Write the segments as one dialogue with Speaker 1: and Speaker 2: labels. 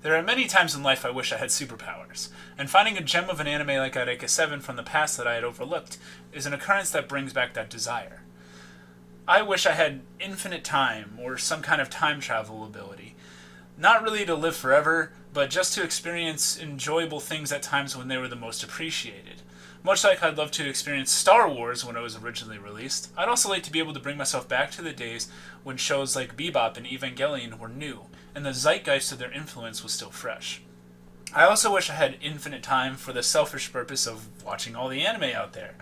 Speaker 1: There are many times in life I wish I had superpowers, and finding a gem of an anime like Eureka 7 from the past that I had overlooked is an occurrence that brings back that desire. I wish I had infinite time, or some kind of time travel ability. Not really to live forever, but just to experience enjoyable things at times when they were the most appreciated. Much like I'd love to experience Star Wars when it was originally released, I'd also like to be able to bring myself back to the days when shows like Bebop and Evangelion were new, and the zeitgeist of their influence was still fresh. I also wish I had infinite time for the selfish purpose of watching all the anime out there.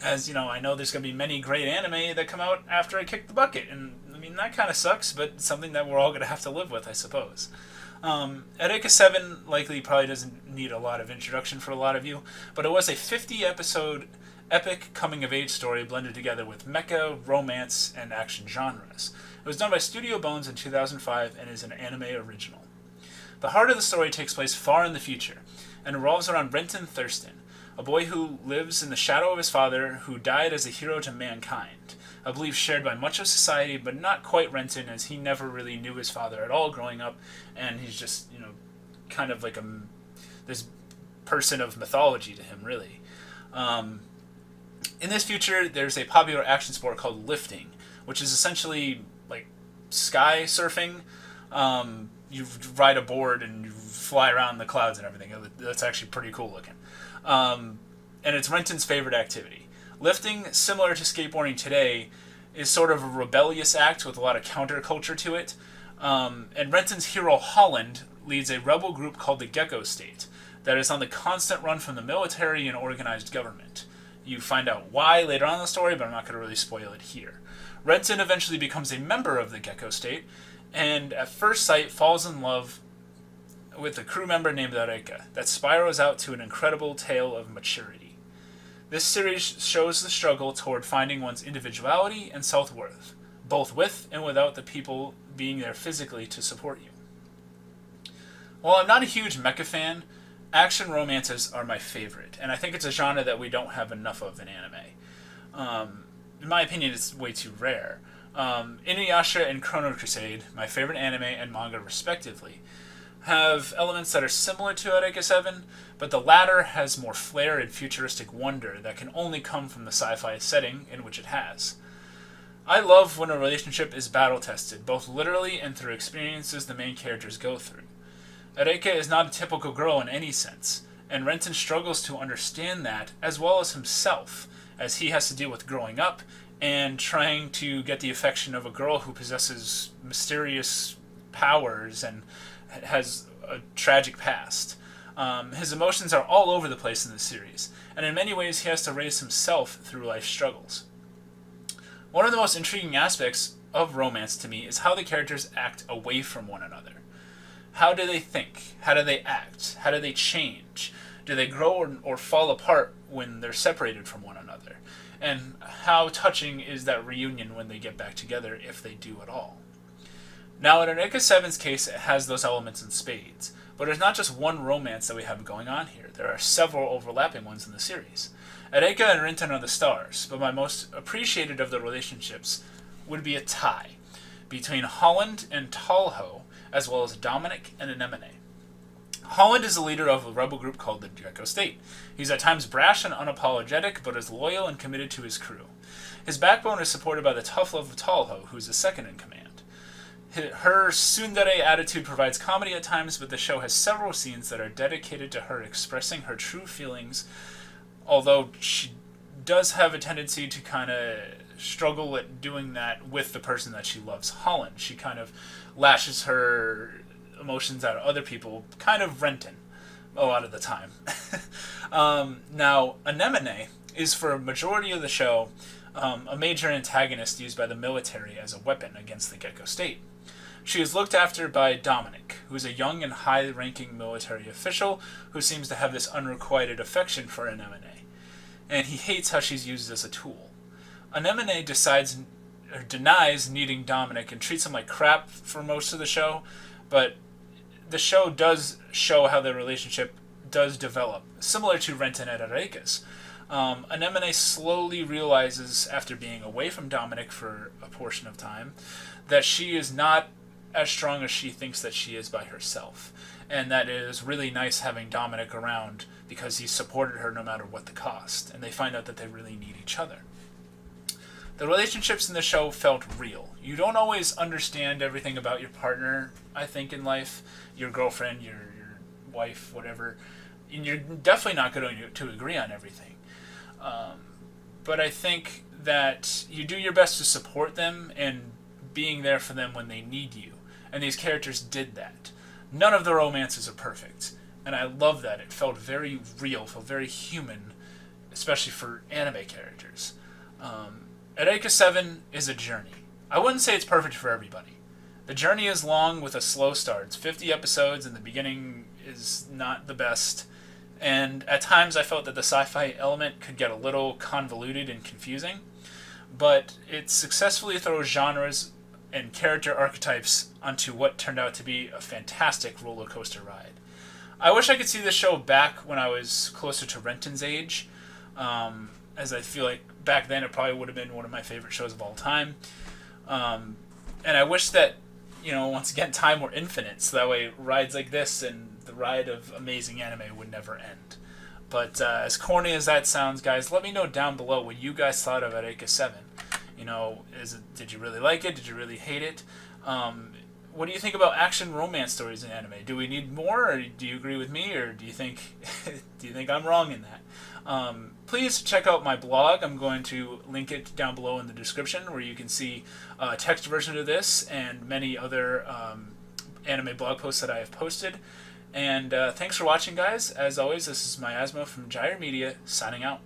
Speaker 1: As, I know there's going to be many great anime that come out after I kick the bucket, and, that kind of sucks, but it's something that we're all going to have to live with, I suppose. Eureka 7 likely probably doesn't need a lot of introduction for a lot of you, but it was a 50-episode epic coming-of-age story blended together with mecha, romance, and action genres. It was done by Studio Bones in 2005 and is an anime original. The heart of the story takes place far in the future, and revolves around Renton Thurston, a boy who lives in the shadow of his father, who died as a hero to mankind, a belief shared by much of society, but not quite Renton, as he never really knew his father at all growing up, and he's just, kind of like this person of mythology to him, really. In this future, there's a popular action sport called lifting, which is essentially like sky surfing. You ride a board and you fly around the clouds and everything. That's actually pretty cool looking. And it's Renton's favorite activity. Lifting, similar to skateboarding today, is sort of a rebellious act with a lot of counterculture to it. And Renton's hero Holland leads a rebel group called the Gecko State that is on the constant run from the military and organized government. You find out why later on in the story, but I'm not going to really spoil it here. Renton eventually becomes a member of the Gecko State, and at first sight falls in love with a crew member named Eureka that spirals out to an incredible tale of maturity. This series shows the struggle toward finding one's individuality and self-worth, both with and without the people being there physically to support you. While I'm not a huge mecha fan, action romances are my favorite, and I think it's a genre that we don't have enough of in anime. In my opinion, it's way too rare. Inuyasha and Chrono Crusade, my favorite anime and manga respectively, have elements that are similar to Eureka 7, but the latter has more flair and futuristic wonder that can only come from the sci-fi setting in which it has. I love when a relationship is battle-tested, both literally and through experiences the main characters go through. Eureka is not a typical girl in any sense, and Renton struggles to understand that, as well as himself, as he has to deal with growing up and trying to get the affection of a girl who possesses mysterious powers and has a tragic past. His emotions are all over the place in this series, and in many ways he has to raise himself through life struggles. One of the most intriguing aspects of romance to me is how the characters act away from one another. How do they think? How do they act? How do they change? Do they grow or fall apart when they're separated from one another? And how touching is that reunion when they get back together, if they do at all? Now, in Eureka 7's case, it has those elements in spades, but there's not just one romance that we have going on here. There are several overlapping ones in the series. Eureka and Renton are the stars, but my most appreciated of the relationships would be a tie between Holland and Talho, as well as Dominic and Anemone. Holland is the leader of a rebel group called the Gecko State. He's at times brash and unapologetic, but is loyal and committed to his crew. His backbone is supported by the tough love of Talho, who's the second in command. Her tsundere attitude provides comedy at times, but the show has several scenes that are dedicated to her expressing her true feelings, although she does have a tendency to kind of struggle at doing that with the person that she loves, Holland. She kind of lashes her emotions out at other people, kind of Renton, a lot of the time. Now, Anemone is, for a majority of the show, a major antagonist used by the military as a weapon against the Gecko State. She is looked after by Dominic, who is a young and high-ranking military official who seems to have this unrequited affection for Anemone, and he hates how she's used as a tool. Anemone denies needing Dominic and treats him like crap for most of the show, but the show does show how their relationship does develop, similar to Renton and Eureka's. Anemone slowly realizes, after being away from Dominic for a portion of time, that she is not as strong as she thinks that she is by herself. And that it is really nice having Dominic around because he supported her no matter what the cost. And they find out that they really need each other. The relationships in the show felt real. You don't always understand everything about your partner, I think, in life. Your girlfriend, your wife, whatever. And you're definitely not going to agree on everything. But I think that you do your best to support them and being there for them when they need you. And these characters did that. None of the romances are perfect. And I love that. It felt very real, felt very human, especially for anime characters. Eureka 7 is a journey. I wouldn't say it's perfect for everybody. The journey is long with a slow start. It's 50 episodes and the beginning is not the best. And at times I felt that the sci-fi element could get a little convoluted and confusing. But it successfully throws genres and character archetypes onto what turned out to be a fantastic roller coaster ride. I wish I could see this show back when I was closer to Renton's age, as I feel like back then it probably would have been one of my favorite shows of all time. And I wish that, once again, time were infinite, so that way rides like this and the ride of amazing anime would never end. But as corny as that sounds, guys, let me know down below what you guys thought of Eureka 7. Did you really like it? Did you really hate it? What do you think about action romance stories in anime? Do we need more, or do you agree with me, or do you think I'm wrong in that? Please check out my blog. I'm going to link it down below in the description, where you can see a text version of this and many other anime blog posts that I have posted. And thanks for watching, guys. As always, this is Miasmo from Gyre Media, signing out.